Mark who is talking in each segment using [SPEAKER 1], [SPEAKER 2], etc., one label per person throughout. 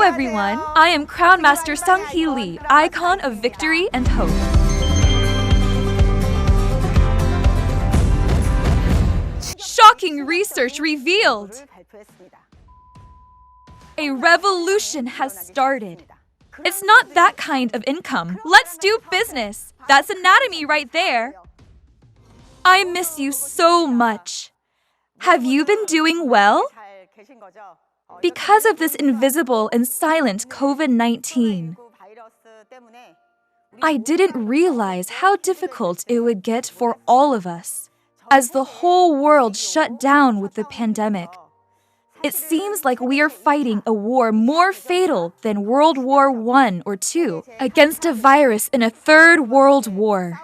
[SPEAKER 1] Hello everyone, I am Crown Master Seung Lee, icon of victory and hope. Shocking research revealed! A revolution has started. It's not that kind of income. Let's do business. That's anatomy right there. I miss you so much. Have you been doing well? Because of this invisible and silent COVID-19, I didn't realize how difficult it would get for all of us as the whole world shut down with the pandemic. It seems like we are fighting a war more fatal than World War I or II against a virus in a third world war.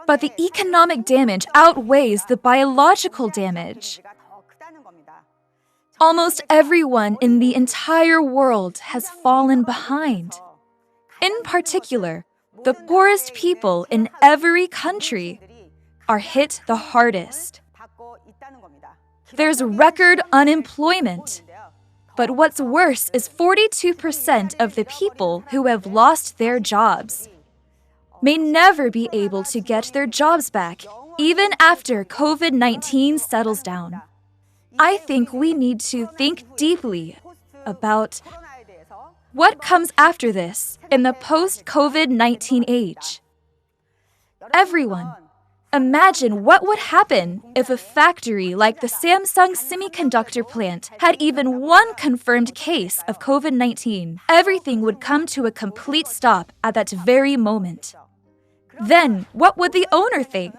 [SPEAKER 1] But the economic damage outweighs the biological damage. Almost everyone in the entire world has fallen behind. In particular, the poorest people in every country are hit the hardest. There's record unemployment. But what's worse is 42% of the people who have lost their jobs may never be able to get their jobs back, even after COVID-19 settles down. I think we need to think deeply about what comes after this in the post-COVID-19 age. Everyone, imagine what would happen if a factory like the Samsung semiconductor plant had even one confirmed case of COVID-19. Everything would come to a complete stop at that very moment. Then, what would the owner think?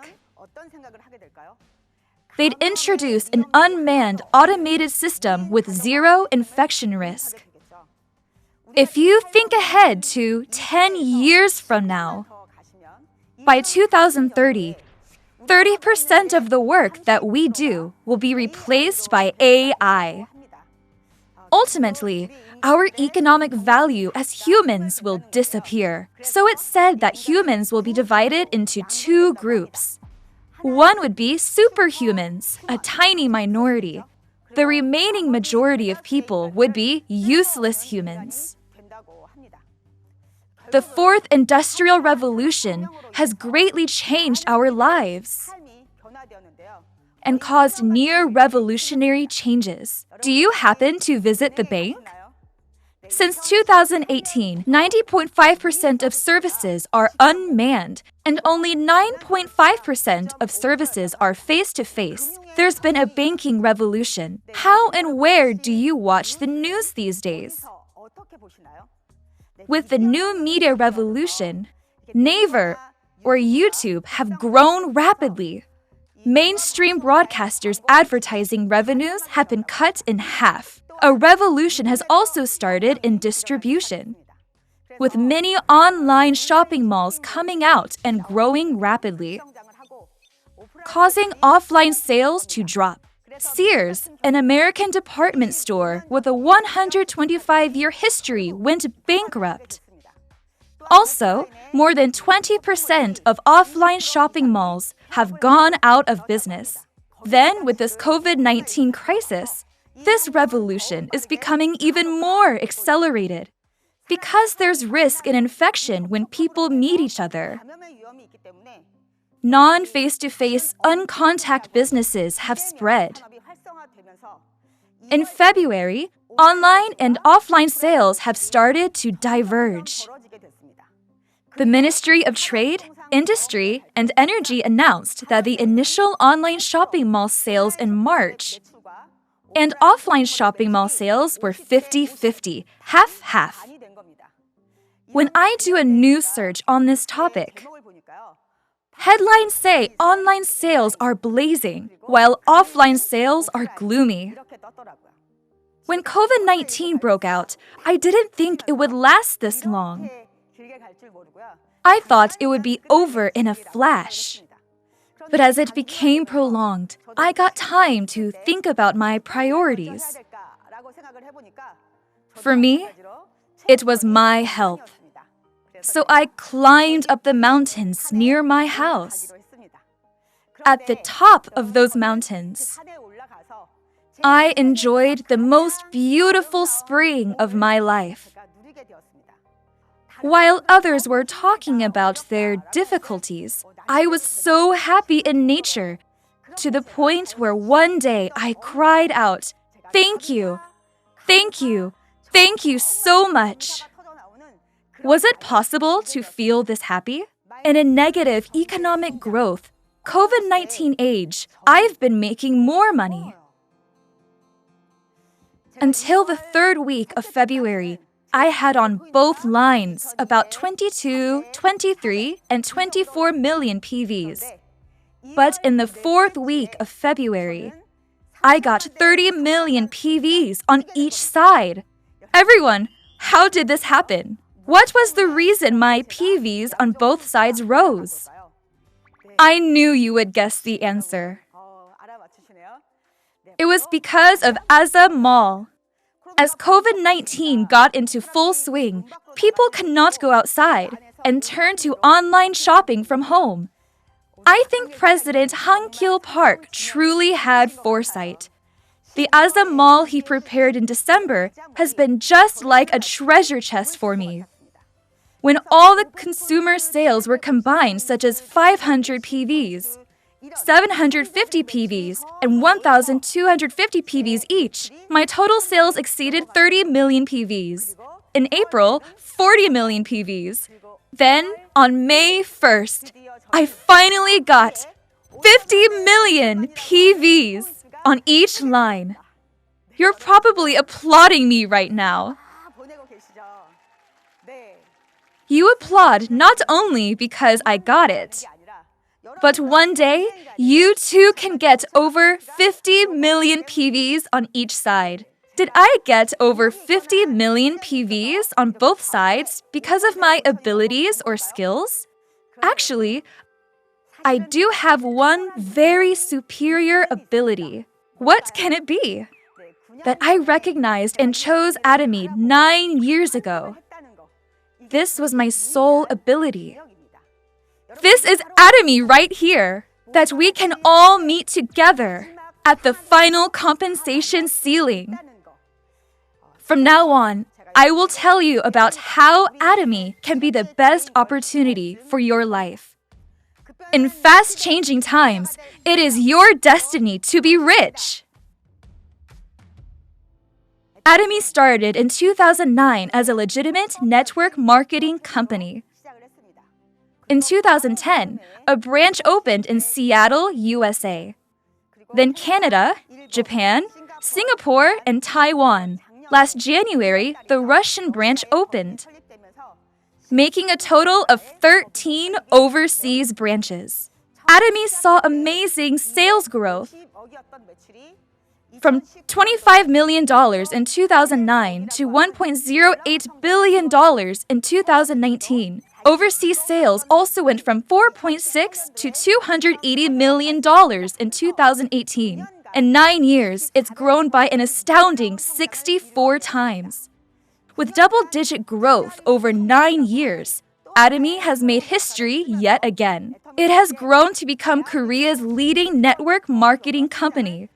[SPEAKER 1] They'd introduce an unmanned automated system with zero infection risk. If you think ahead to 10 years from now, by 2030, 30% of the work that we do will be replaced by AI. Ultimately, our economic value as humans will disappear. So it's said that humans will be divided into two groups. One would be superhumans, a tiny minority. The remaining majority of people would be useless humans. The fourth industrial revolution has greatly changed our lives and caused near-revolutionary changes. Do you happen to visit the bank? Since 2018, 90.5% of services are unmanned, and only 9.5% of services are face-to-face. There's been a banking revolution. How and where do you watch the news these days? With the new media revolution, Naver or YouTube have grown rapidly. Mainstream broadcasters' advertising revenues have been cut in half. A revolution has also started in distribution, with many online shopping malls coming out and growing rapidly, causing offline sales to drop. Sears, an American department store with a 125-year history, went bankrupt. Also, more than 20% of offline shopping malls have gone out of business. Then, with this COVID-19 crisis, this revolution is becoming even more accelerated because there's risk in infection when people meet each other. Non-face-to-face, uncontact businesses have spread. In February, online and offline sales have started to diverge. The Ministry of Trade, Industry, and Energy announced that the initial online shopping mall sales in March and offline shopping mall sales were 50-50, half-half. When I do a news search on this topic, headlines say online sales are blazing, while offline sales are gloomy. When COVID-19 broke out, I didn't think it would last this long. I thought it would be over in a flash. But as it became prolonged, I got time to think about my priorities. For me, it was my health. So I climbed up the mountains near my house. At the top of those mountains, I enjoyed the most beautiful spring of my life. While others were talking about their difficulties, I was so happy in nature, to the point where one day I cried out, "Thank you, thank you, thank you so much." Was it possible to feel this happy? In a negative economic growth, COVID-19 age, I've been making more money. Until the third week of February, I had on both lines about 22, 23, and 24 million PVs. But in the fourth week of February, I got 30 million PVs on each side. Everyone, how did this happen? What was the reason my PVs on both sides rose? I knew you would guess the answer. It was because of Aza Mall. As COVID-19 got into full swing, people could not go outside and turned to online shopping from home. I think President Han-kil Park truly had foresight. The Aza Mall he prepared in December has been just like a treasure chest for me. When all the consumer sales were combined, such as 500 PVs, 750 PVs, and 1,250 PVs each, my total sales exceeded 30 million PVs. In April, 40 million PVs. Then, on May 1st, I finally got 50 million PVs on each line. You're probably applauding me right now. You applaud not only because I got it, but one day, you too can get over 50 million PVs on each side. Did I get over 50 million PVs on both sides because of my abilities or skills? Actually, I do have one very superior ability. What can it be? That I recognized and chose Atomy 9 years ago. This was my sole ability. This is Atomy right here, that we can all meet together at the final compensation ceiling. From now on, I will tell you about how Atomy can be the best opportunity for your life. In fast-changing times, it is your destiny to be rich. Atomy started in 2009 as a legitimate network marketing company. In 2010, a branch opened in Seattle, USA. Then Canada, Japan, Singapore, and Taiwan. Last January, the Russian branch opened, making a total of 13 overseas branches. Atomy saw amazing sales growth. From $25 million in 2009 to $1.08 billion in 2019. Overseas sales also went from $4.6 to $280 million in 2018. In 9 years, it's grown by an astounding 64 times. With double-digit growth over 9 years, Atomy has made history yet again. It has grown to become Korea's leading network marketing company.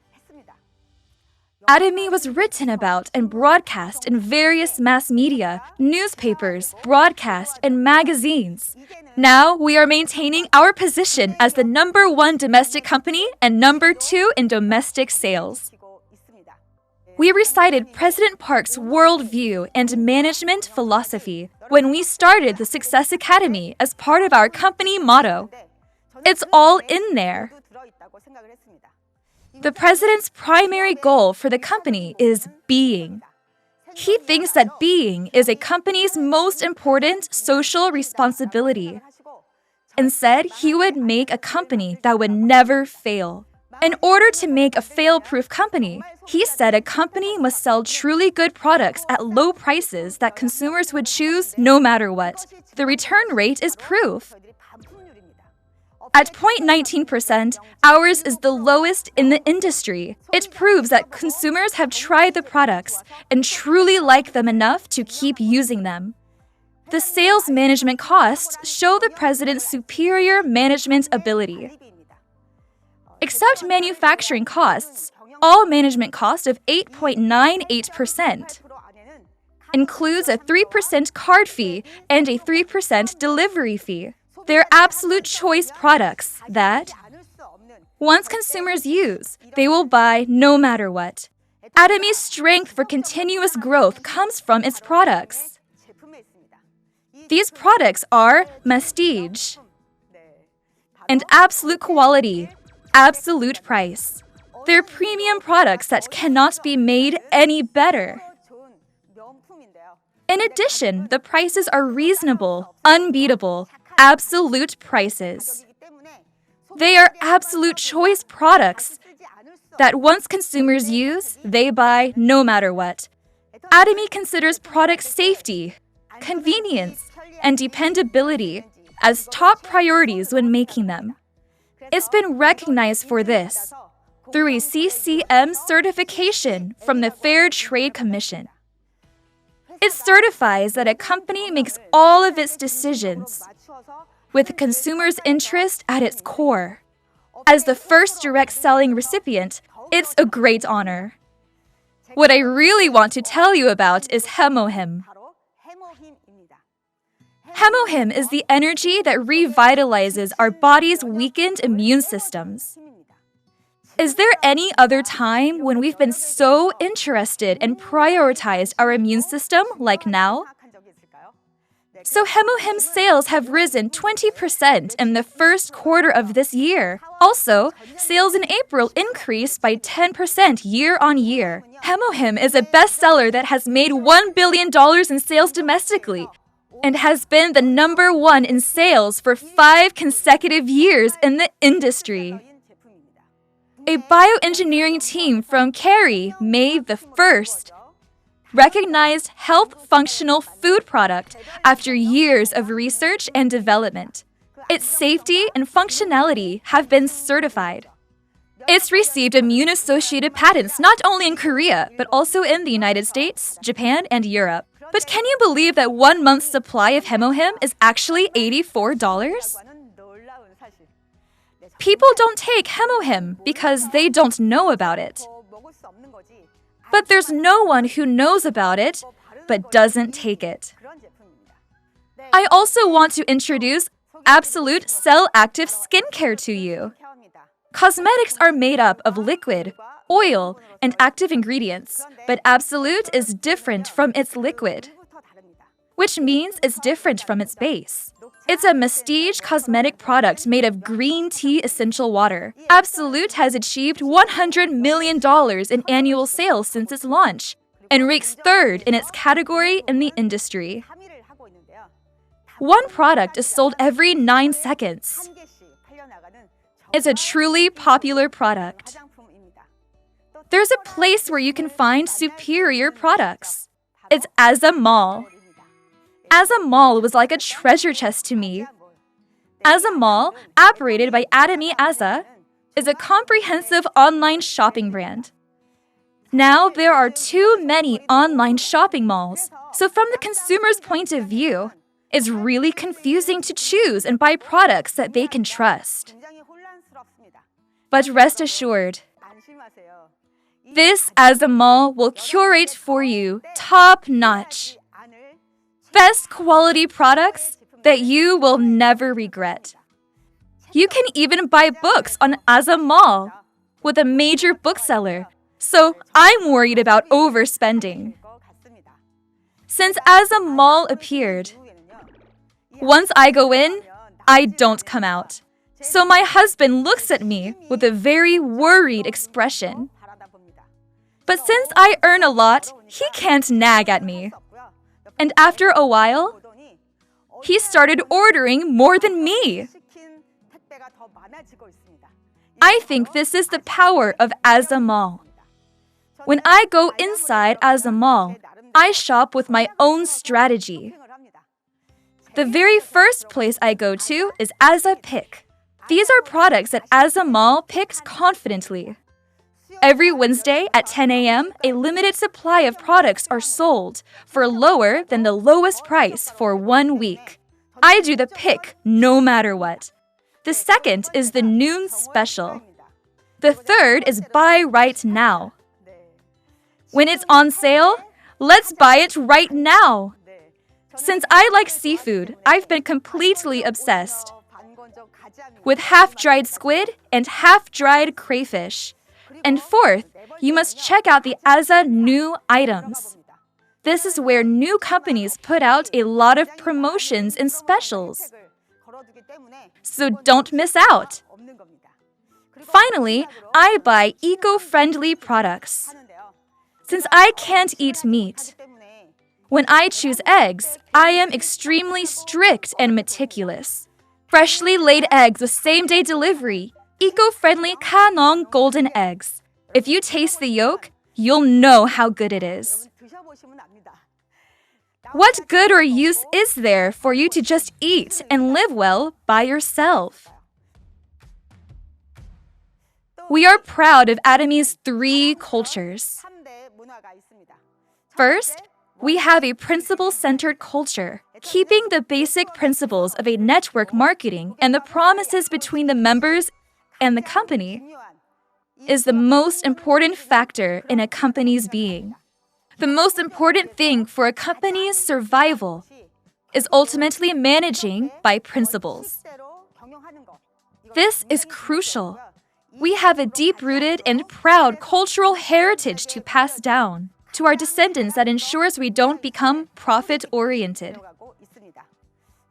[SPEAKER 1] Atomy was written about and broadcast in various mass media, newspapers, broadcast, and magazines. Now, we are maintaining our position as the #1 domestic company and #2 in domestic sales. We recited President Park's worldview and management philosophy when we started the Success Academy as part of our company motto. It's all in there. The president's primary goal for the company is being. He thinks that being is a company's most important social responsibility, and said he would make a company that would never fail. In order to make a fail-proof company, he said a company must sell truly good products at low prices that consumers would choose no matter what. The return rate is proof. At 0.19%, ours is the lowest in the industry. It proves that consumers have tried the products and truly like them enough to keep using them. The sales management costs show the president's superior management ability. Except manufacturing costs, all management cost of 8.98%. Includes a 3% card fee and a 3% delivery fee. They're absolute choice products that, once consumers use, they will buy no matter what. Atomy's strength for continuous growth comes from its products. These products are prestige and absolute quality, absolute price. They're premium products that cannot be made any better. In addition, the prices are reasonable, unbeatable, absolute prices. They are absolute choice products that once consumers use, they buy no matter what. Atomy considers product safety, convenience, and dependability as top priorities when making them. It's been recognized for this through a CCM certification from the Fair Trade Commission. It certifies that a company makes all of its decisions with the consumer's interest at its core. As the first direct selling recipient, it's a great honor. What I really want to tell you about is Hemohim. Hemohim is the energy that revitalizes our body's weakened immune systems. Is there any other time when we've been so interested and prioritized our immune system like now? So Hemohim sales have risen 20% in the first quarter of this year. Also, sales in April increased by 10% year on year. Hemohim is a bestseller that has made $1 billion in sales domestically and has been the #1 in sales for 5 consecutive years in the industry. A bioengineering team from Kerry made the first recognized health functional food product after years of research and development. Its safety and functionality have been certified. It's received immune-associated patents not only in Korea, but also in the United States, Japan, and Europe. But can you believe that 1 month's supply of Hemohim is actually $84? People don't take Hemohim because they don't know about it. But there's no one who knows about it but doesn't take it. I also want to introduce Absolute Cell Active Skincare to you. Cosmetics are made up of liquid, oil, and active ingredients, but Absolute is different from its liquid, which means it's different from its base. It's a prestige cosmetic product made of green tea essential water. Absolute has achieved $100 million in annual sales since its launch and ranks 3rd in its category in the industry. One product is sold every 9 seconds. It's a truly popular product. There's a place where you can find superior products. It's Aza Mall. Aza Mall was like a treasure chest to me. Aza Mall, operated by Atomy Aza, is a comprehensive online shopping brand. Now there are too many online shopping malls, so from the consumer's point of view, it's really confusing to choose and buy products that they can trust. But rest assured, this Aza Mall will curate for you top-notch, best quality products that you will never regret. You can even buy books on Aza Mall with a major bookseller, so I'm worried about overspending. Since Aza Mall appeared, once I go in, I don't come out. So my husband looks at me with a very worried expression. But since I earn a lot, he can't nag at me. And after a while, he started ordering more than me. I think this is the power of Aza Mall. When I go inside Aza Mall, I shop with my own strategy. The very first place I go to is Aza Pick. These are products that Aza Mall picks confidently. Every Wednesday at 10 a.m., a limited supply of products are sold for lower than the lowest price for 1 week. I do the pick no matter what. The second is the noon special. The third is buy right now. When it's on sale, let's buy it right now. Since I like seafood, I've been completely obsessed with half-dried squid and half-dried crayfish. And fourth, you must check out the Aza new items. This is where new companies put out a lot of promotions and specials. So don't miss out. Finally, I buy eco-friendly products. Since I can't eat meat, when I choose eggs, I am extremely strict and meticulous. Freshly laid eggs with same-day delivery, eco-friendly Kanong golden eggs. If you taste the yolk, you'll know how good it is. What good or use is there for you to just eat and live well by yourself? We are proud of Atomy's 3 cultures. First, we have a principle-centered culture. Keeping the basic principles of a network marketing and the promises between the members and the company is the most important factor in a company's being. The most important thing for a company's survival is ultimately managing by principles. This is crucial. We have a deep-rooted and proud cultural heritage to pass down to our descendants that ensures we don't become profit-oriented.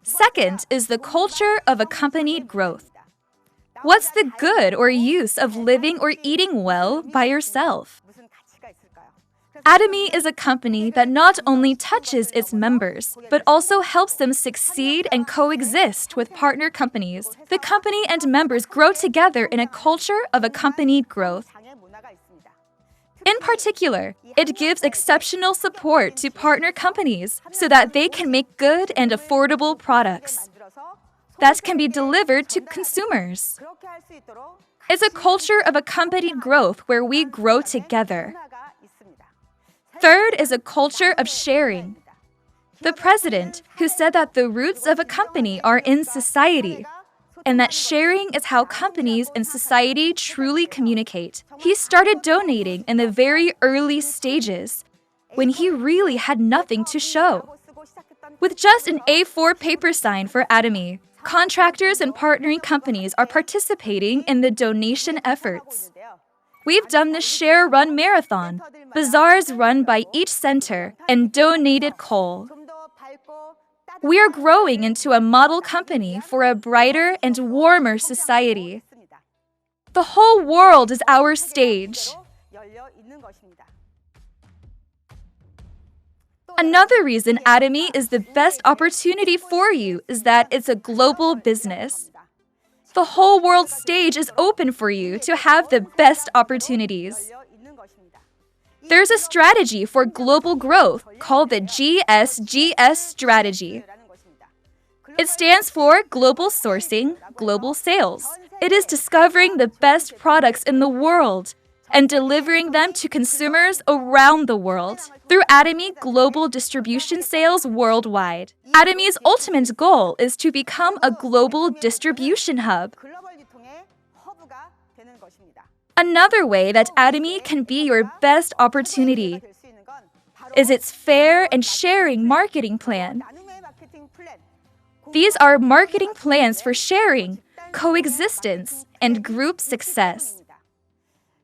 [SPEAKER 1] Second is the culture of accompanied growth. What's the good or use of living or eating well by yourself? Atomy is a company that not only touches its members, but also helps them succeed and coexist with partner companies. The company and members grow together in a culture of accompanied growth. In particular, it gives exceptional support to partner companies so that they can make good and affordable products that can be delivered to consumers. It's a culture of accompanied growth where we grow together. Third is a culture of sharing. The president, who said that the roots of a company are in society, and that sharing is how companies and society truly communicate. He started donating in the very early stages, when he really had nothing to show. With just an A4 paper sign for Atomy, contractors and partnering companies are participating in the donation efforts. We've done the Share Run Marathon, bazaars run by each center, and donated coal. We are growing into a model company for a brighter and warmer society. The whole world is our stage. Another reason Atomy is the best opportunity for you is that it's a global business. The whole world stage is open for you to have the best opportunities. There's a strategy for global growth called the GSGS strategy. It stands for Global Sourcing, Global Sales. It is discovering the best products in the world and delivering them to consumers around the world through Atomy global distribution sales worldwide. Atomy's ultimate goal is to become a global distribution hub. Another way that Atomy can be your best opportunity is its fair and sharing marketing plan. These are marketing plans for sharing, coexistence, and group success.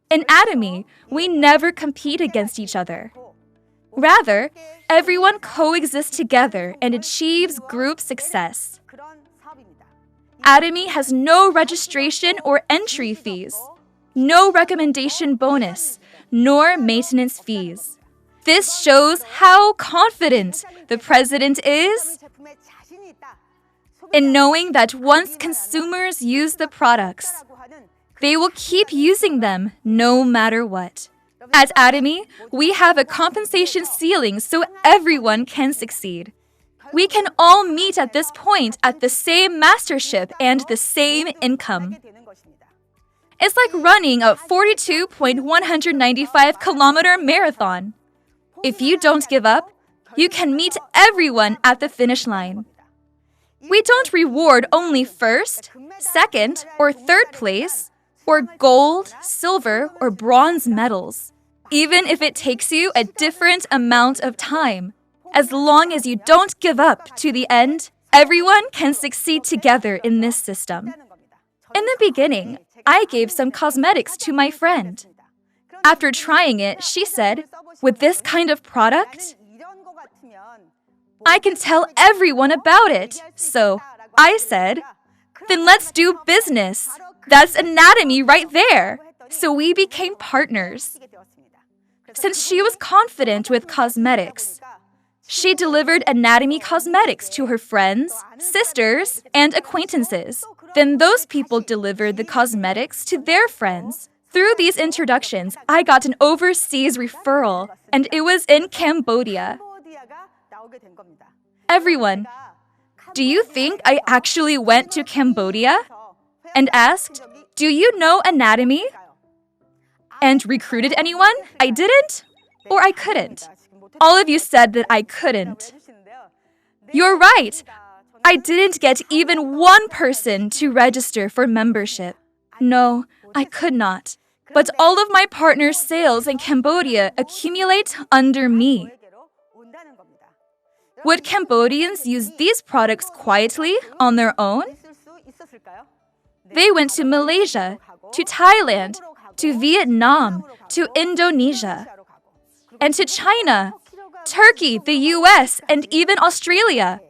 [SPEAKER 1] In Atomy, we never compete against each other. Rather, everyone coexists together and achieves group success. Atomy has no registration or entry fees, no recommendation bonus, nor maintenance fees. This shows how confident the president is in knowing that once consumers use the products, they will keep using them no matter what. At Atomy, we have a compensation ceiling so everyone can succeed. We can all meet at this point at the same mastership and the same income. It's like running a 42.195-kilometer marathon. If you don't give up, you can meet everyone at the finish line. We don't reward only first, second, or third place, or gold, silver, or bronze medals, even if it takes you a different amount of time. As long as you don't give up to the end, everyone can succeed together in this system. In the beginning, I gave some cosmetics to my friend. After trying it, she said, "With this kind of product, I can tell everyone about it." So I said, "Then let's do business. That's anatomy right there." So we became partners. Since she was confident with cosmetics, she delivered anatomy cosmetics to her friends, sisters, and acquaintances. Then those people delivered the cosmetics to their friends. Through these introductions, I got an overseas referral, and it was in Cambodia. Everyone, do you think I actually went to Cambodia and asked, "Do you know anatomy?" and recruited anyone? I didn't, or I couldn't. All of you said that I couldn't. You're right. I didn't get even one person to register for membership. No, I could not. But all of my partners' sales in Cambodia accumulate under me. Would Cambodians use these products quietly on their own? They went to Malaysia, to Thailand, to Vietnam, to Indonesia, and to China, Turkey, the US, and even Australia.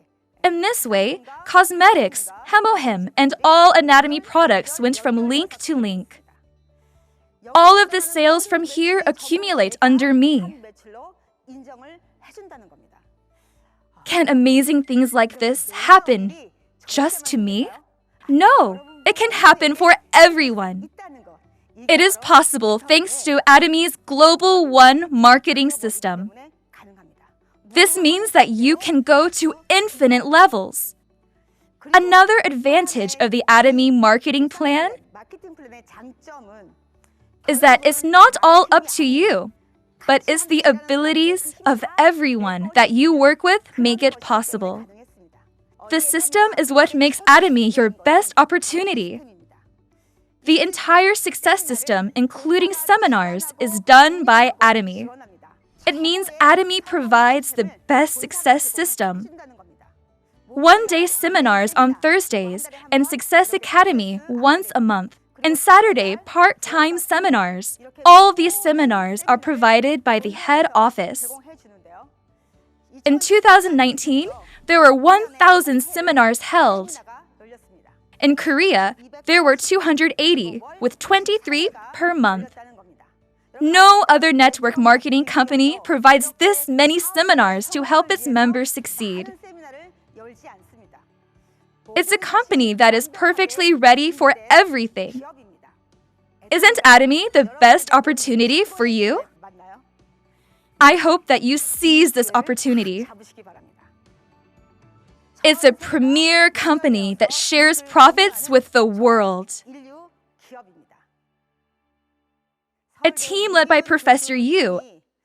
[SPEAKER 1] In this way, cosmetics, Hemohem, and all anatomy products went from link to link. All of the sales from here accumulate under me. Can amazing things like this happen just to me? No, it can happen for everyone. It is possible thanks to Atomy's Global One marketing system. This means that you can go to infinite levels. Another advantage of the Atomy marketing plan is that it's not all up to you, but it's the abilities of everyone that you work with make it possible. The system is what makes Atomy your best opportunity. The entire success system, including seminars, is done by Atomy. It means Atomy provides the best success system. One-day seminars on Thursdays and Success Academy once a month, and Saturday part-time seminars. All these seminars are provided by the head office. In 2019, there were 1,000 seminars held. In Korea, there were 280, with 23 per month. No other network marketing company provides this many seminars to help its members succeed. It's a company that is perfectly ready for everything. Isn't Atomy the best opportunity for you? I hope that you seize this opportunity. It's a premier company that shares profits with the world. A team led by Professor Yu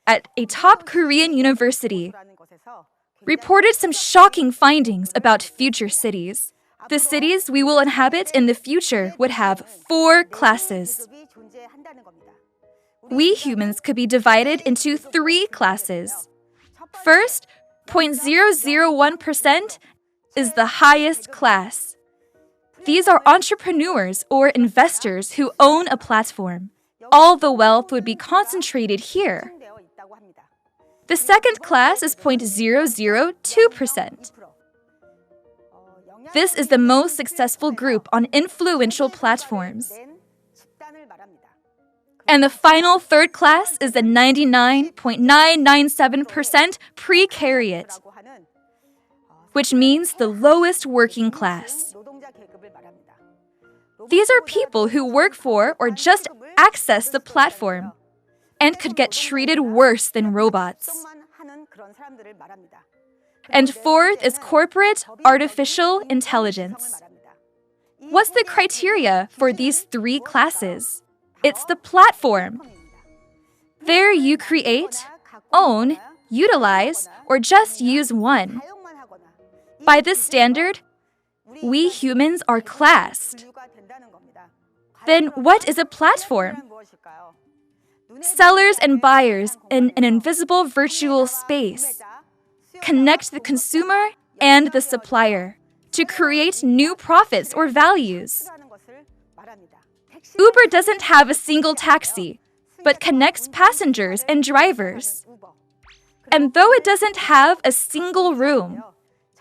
[SPEAKER 1] at a top Korean university reported some shocking findings about future cities. The cities we will inhabit in the future would have 4 classes. We humans could be divided into 3 classes. First, 0.001% is the highest class. These are entrepreneurs or investors who own a platform. All the wealth would be concentrated here. The second class is 0.002%. This is the most successful group on influential platforms. And the final third class is the 99.997% precariat, which means the lowest working class. These are people who work for or just access the platform and could get treated worse than robots. And fourth is corporate artificial intelligence. What's the criteria for these 3 classes? It's the platform. There you create, own, utilize, or just use one. By this standard, we humans are classed. Then what is a platform? Sellers and buyers in an invisible virtual space connect the consumer and the supplier to create new profits or values. Uber doesn't have a single taxi, but connects passengers and drivers. And though it doesn't have a single room,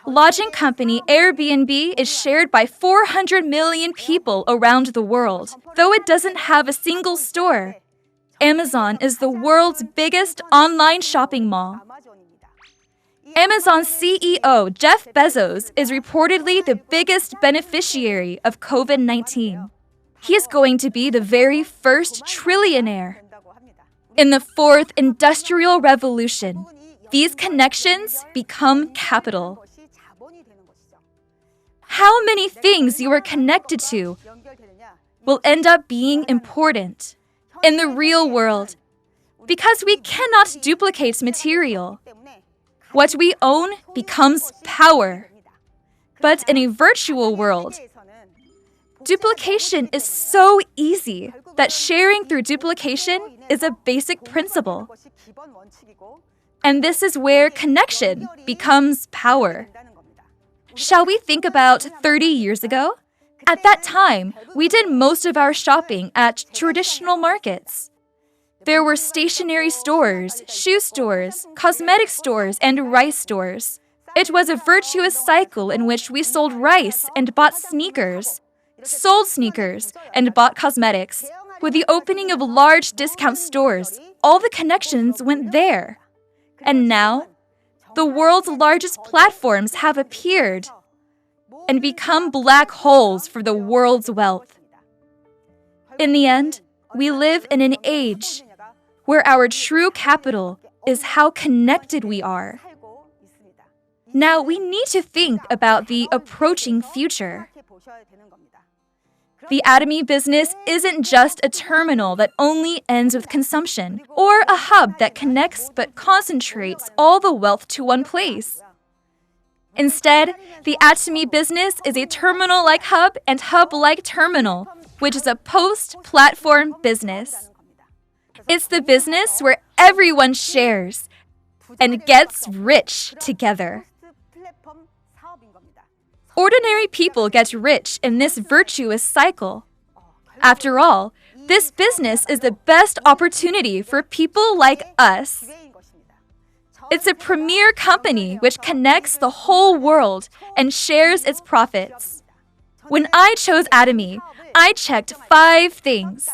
[SPEAKER 1] lodging company Airbnb is shared by 400 million people around the world. Though it doesn't have a single store, Amazon is the world's biggest online shopping mall. Amazon's CEO, Jeff Bezos, is reportedly the biggest beneficiary of COVID-19. He is going to be the very first trillionaire. In the fourth industrial revolution, these connections become capital. How many things you are connected to will end up being important in the real world, because we cannot duplicate material. What we own becomes power. But in a virtual world, duplication is so easy that sharing through duplication is a basic principle. And this is where connection becomes power. Shall we think about 30 years ago? At that time, we did most of our shopping at traditional markets. There were stationery stores, shoe stores, cosmetic stores, and rice stores. It was a virtuous cycle in which we sold rice and bought sneakers, sold sneakers, and bought cosmetics. With the opening of large discount stores, all the connections went there. And now, the world's largest platforms have appeared and become black holes for the world's wealth. In the end, we live in an age where our true capital is how connected we are. Now, we need to think about the approaching future. The Atomy business isn't just a terminal that only ends with consumption, or a hub that connects but concentrates all the wealth to one place. Instead, the Atomy business is a terminal-like hub and hub-like terminal, which is a post-platform business. It's the business where everyone shares and gets rich together. Ordinary people get rich in this virtuous cycle. After all, this business is the best opportunity for people like us. It's a premier company which connects the whole world and shares its profits. When I chose Atomy, I checked 5 things.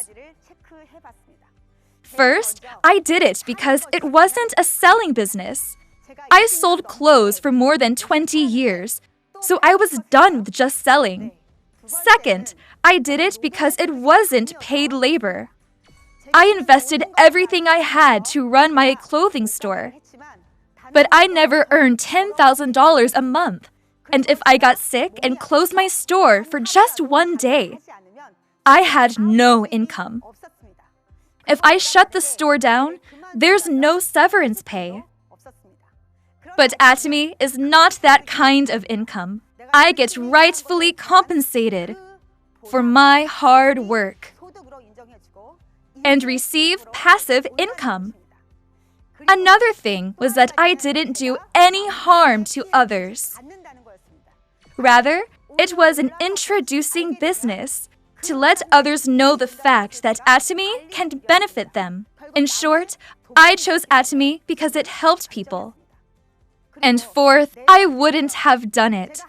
[SPEAKER 1] First, I did it because it wasn't a selling business. I sold clothes for more than 20 years, so I was done with just selling. Second, I did it because it wasn't paid labor. I invested everything I had to run my clothing store. But I never earned $10,000 a month. And if I got sick and closed my store for just one day, I had no income. If I shut the store down, there's no severance pay. But Atomy is not that kind of income. I get rightfully compensated for my hard work and receive passive income. Another thing was that I didn't do any harm to others. Rather, it was an introducing business to let others know the fact that Atomy can benefit them. In short, I chose Atomy because it helped people. And fourth, I wouldn't have done it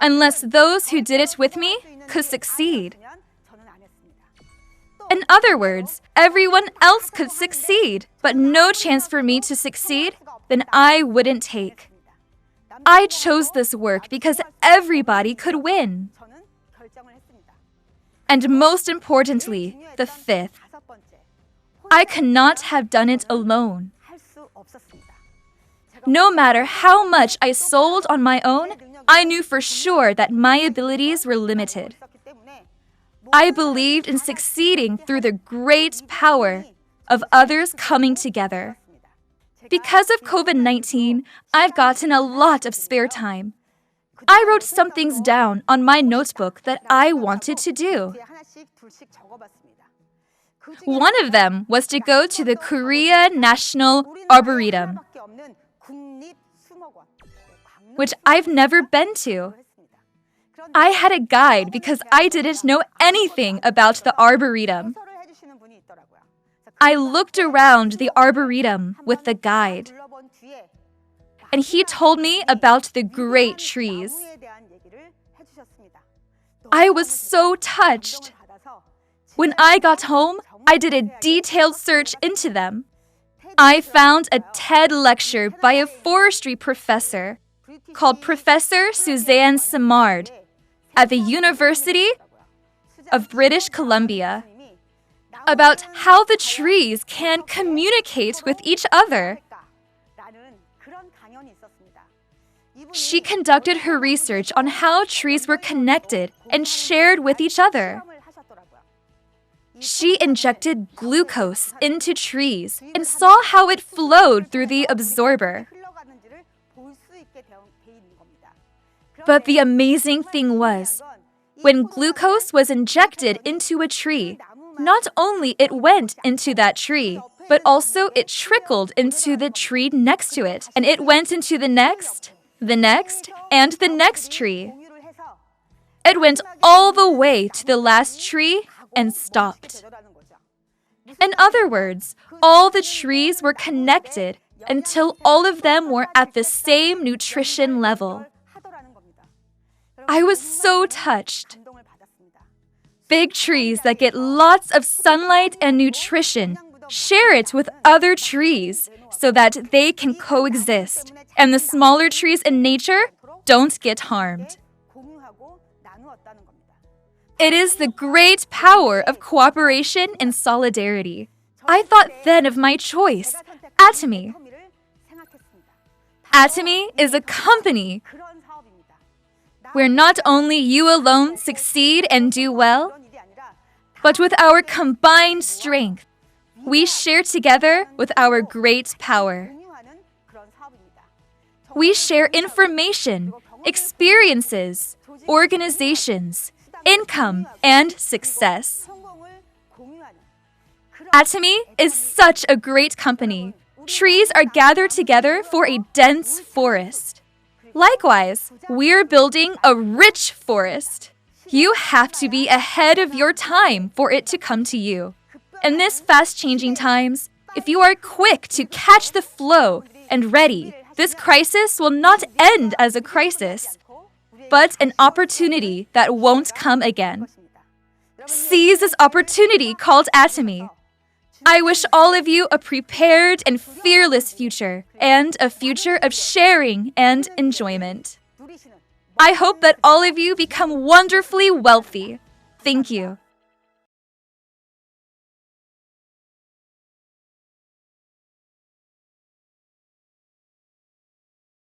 [SPEAKER 1] unless those who did it with me could succeed. In other words, everyone else could succeed, but no chance for me to succeed, then I wouldn't take. I chose this work because everybody could win. And most importantly, the fifth, I could not have done it alone. No matter how much I sold on my own, I knew for sure that my abilities were limited. I believed in succeeding through the great power of others coming together. Because of COVID-19, I've gotten a lot of spare time. I wrote some things down on my notebook that I wanted to do. One of them was to go to the Korea National Arboretum, which I've never been to. I had a guide because I didn't know anything about the Arboretum. I looked around the Arboretum with the guide, and he told me about the great trees. I was so touched. When I got home, I did a detailed search into them. I found a TED lecture by a forestry professor called Professor Suzanne Simard at the University of British Columbia about how the trees can communicate with each other. She conducted her research on how trees were connected and shared with each other. She injected glucose into trees and saw how it flowed through the absorber. But the amazing thing was, when glucose was injected into a tree, not only it went into that tree, but also it trickled into the tree next to it, and it went into the next, and the next tree. It went all the way to the last tree and stopped. In other words, all the trees were connected until all of them were at the same nutrition level. I was so touched. Big trees that get lots of sunlight and nutrition share it with other trees so that they can coexist, and the smaller trees in nature don't get harmed. It is the great power of cooperation and solidarity. I thought then of my choice, Atomy. Atomy is a company where not only you alone succeed and do well, but with our combined strength, we share together with our great power. We share information, experiences, organizations, income, and success. Atomy is such a great company. Trees are gathered together for a dense forest. Likewise, we're building a rich forest. You have to be ahead of your time for it to come to you. In this fast-changing times, if you are quick to catch the flow and ready, this crisis will not end as a crisis, but an opportunity that won't come again. Seize this opportunity called Atomy. I wish all of you a prepared and fearless future, and a future of sharing and enjoyment. I hope that all of you become wonderfully wealthy. Thank you.